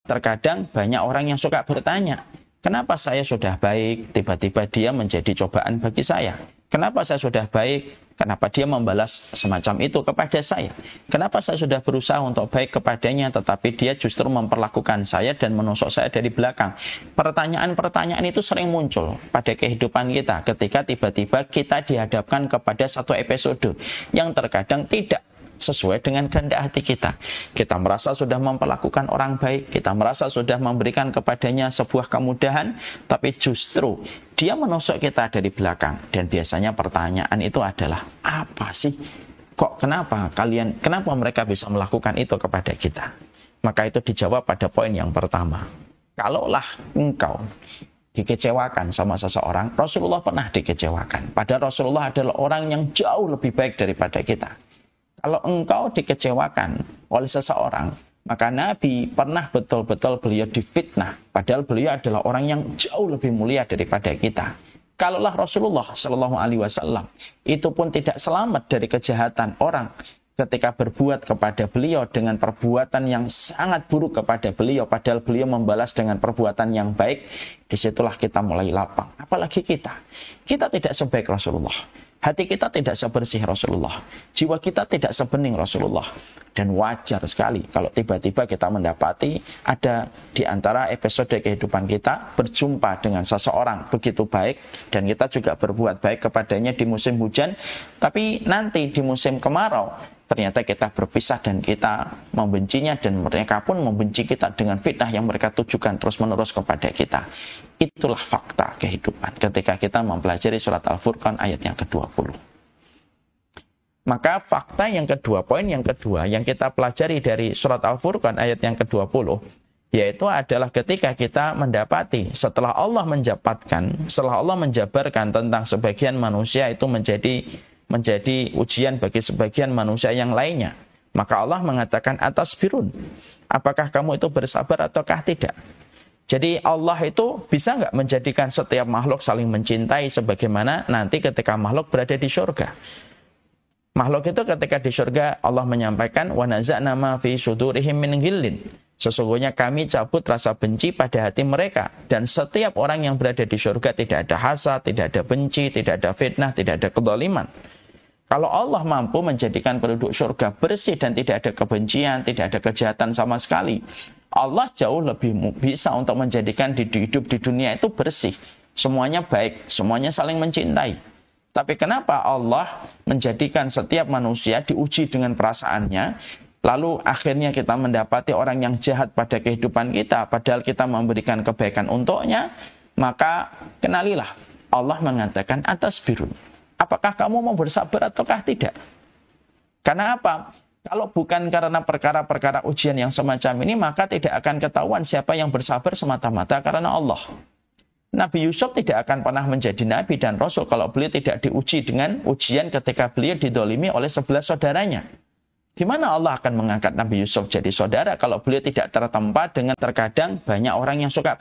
Terkadang banyak orang yang suka bertanya, kenapa saya sudah baik, tiba-tiba dia menjadi cobaan bagi saya? Kenapa saya sudah baik, kenapa dia membalas semacam itu kepada saya? Kenapa saya sudah berusaha untuk baik kepadanya, tetapi dia justru memperlakukan saya dan menusuk saya dari belakang? Pertanyaan-pertanyaan itu sering muncul pada kehidupan kita ketika tiba-tiba kita dihadapkan kepada satu episode yang terkadang tidak sesuai dengan kehendak hati kita. Kita merasa sudah memperlakukan orang baik, kita merasa sudah memberikan kepadanya sebuah kemudahan, tapi justru dia menusuk kita dari belakang. Dan biasanya pertanyaan itu adalah, apa sih? Kenapa mereka bisa melakukan itu kepada kita? Maka itu dijawab pada poin yang pertama. Kalaulah engkau dikecewakan sama seseorang, Rasulullah pernah dikecewakan. Padahal Rasulullah adalah orang yang jauh lebih baik daripada kita. Kalau engkau dikecewakan oleh seseorang, maka Nabi pernah betul-betul beliau difitnah. Padahal beliau adalah orang yang jauh lebih mulia daripada kita. Kalaulah Rasulullah Shallallahu Alaihi Wasallam itu pun tidak selamat dari kejahatan orang ketika berbuat kepada beliau dengan perbuatan yang sangat buruk kepada beliau, padahal beliau membalas dengan perbuatan yang baik, disitulah kita mulai lapang. Apalagi kita tidak sebaik Rasulullah. Hati kita tidak sebersih Rasulullah. Jiwa kita tidak sebening Rasulullah. Dan wajar sekali kalau tiba-tiba kita mendapati ada di antara episode kehidupan kita berjumpa dengan seseorang begitu baik dan kita juga berbuat baik kepadanya di musim hujan, tapi nanti di musim kemarau ternyata kita berpisah dan kita membencinya dan mereka pun membenci kita dengan fitnah yang mereka tujukan terus-menerus kepada kita. Itulah fakta kehidupan ketika kita mempelajari surat Al-Furqan ayat yang ke-20. Maka fakta yang kedua, poin yang kedua yang kita pelajari dari surat Al-Furqan ayat yang ke-20, yaitu adalah ketika kita mendapati setelah Allah menjabarkan tentang sebagian manusia itu menjadi ujian bagi sebagian manusia yang lainnya, maka Allah mengatakan atas birun, apakah kamu itu bersabar ataukah tidak? Jadi Allah itu bisa nggak menjadikan setiap makhluk saling mencintai sebagaimana nanti ketika makhluk berada di surga. Makhluk itu ketika di surga Allah menyampaikan wa naza'na ma fi sudurihim min ghillin. Sesungguhnya kami cabut rasa benci pada hati mereka, dan setiap orang yang berada di surga tidak ada hasad, tidak ada benci, tidak ada fitnah, tidak ada kezaliman. Kalau Allah mampu menjadikan penduduk surga bersih dan tidak ada kebencian, tidak ada kejahatan sama sekali, Allah jauh lebih bisa untuk menjadikan hidup di dunia itu bersih. Semuanya baik, semuanya saling mencintai. Tapi kenapa Allah menjadikan setiap manusia diuji dengan perasaannya, lalu akhirnya kita mendapati orang yang jahat pada kehidupan kita, padahal kita memberikan kebaikan untuknya? Maka kenalilah, Allah mengatakan atas birun. Apakah kamu mau bersabar ataukah tidak? Karena apa? Kalau bukan karena perkara-perkara ujian yang semacam ini, maka tidak akan ketahuan siapa yang bersabar semata-mata karena Allah. Nabi Yusuf tidak akan pernah menjadi Nabi dan Rasul kalau beliau tidak diuji dengan ujian ketika beliau didolimi oleh 11 saudaranya. Di mana Allah akan mengangkat Nabi Yusuf jadi saudara kalau beliau tidak tertempa dengan terkadang banyak orang yang suka